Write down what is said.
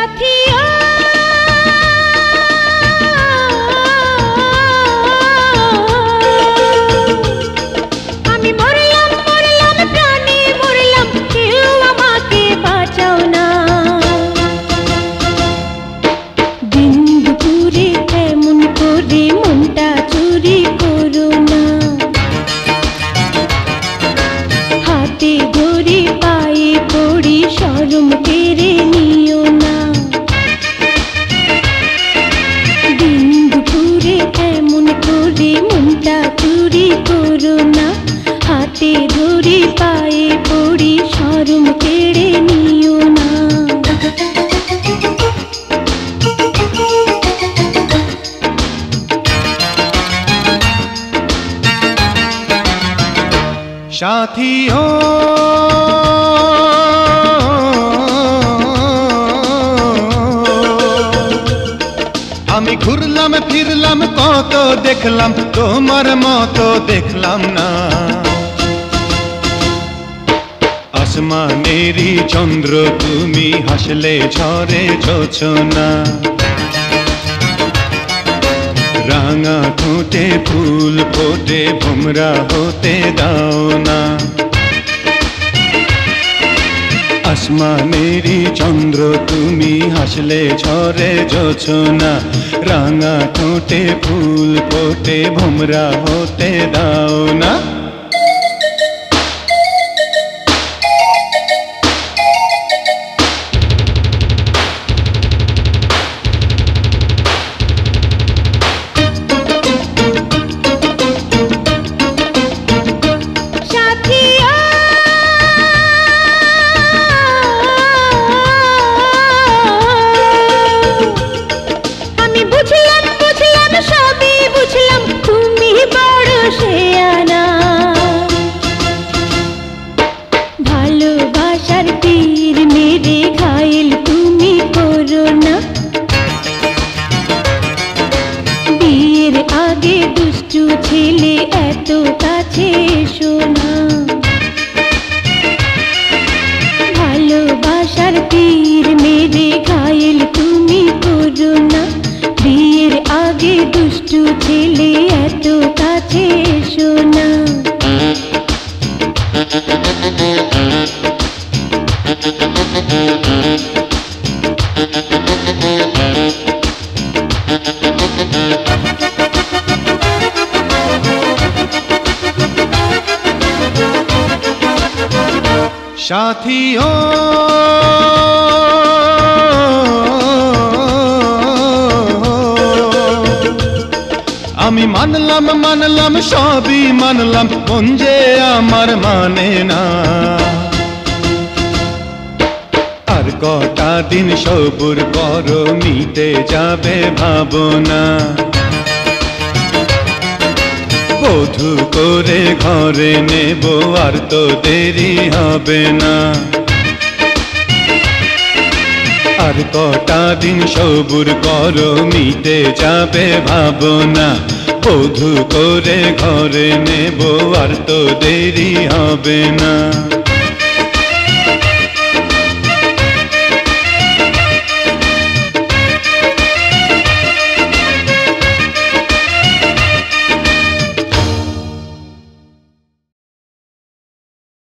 সাথিয়া আমি মরলাম মরলাম প্রাণে মরলাম, কেউ আমাকে বাঁচাও না। দিন দুপুরে এমন করে মনটা চুরি করো না, হাতে ধরে পায়ে পড়ি শরম কেড়ে নিও না। দিন দুপুরে এমন করে মনটা চুরি করো না, হাতে ধরে পায়ে পড়ি শরম কেড়ে নিও না। সাথিও আমি ঘুরলাম ফিরলাম কত দেখলাম, তোমার মতো দেখলাম না। আসমানেরই চন্দ্র তুমি, হাসলে ঝরে জোছনা। রাঙা ঠোঁটে ফুল ফোটে, ভোমরা হতে দাও না। আসমানেরই চন্দ্র তুমি, হাসলে ঝরে জোছনা। রাঙা ঠোঁটে ফুল ফোটে, ভোমরা হতে দাও না। ভালোবাসার তীর মেরে ঘায়েল তুমি করো না, বিয়ের আগে দুষ্টু ছেলে এত কাছে এসো না। ভালোবাসার তীর মেরে ঘায়েল তুমি করো না, বিয়ের আগে দুষ্টু ছেলে এত কাছে এসো না। সাথিও আমি মানলাম মানলাম সবই মানলাম, মন যে আমার মানে না। আর কটা দিন সবুর করো, মিটে যাবে ভাবনা। বধূ করে ঘরে নেব, আর তো দেরি হবে না। আর কটা দিন সবুর করো, মিটে যাবে ভাবনা। বধূ করে ঘরে নেব, আর তো দেরি হবে না।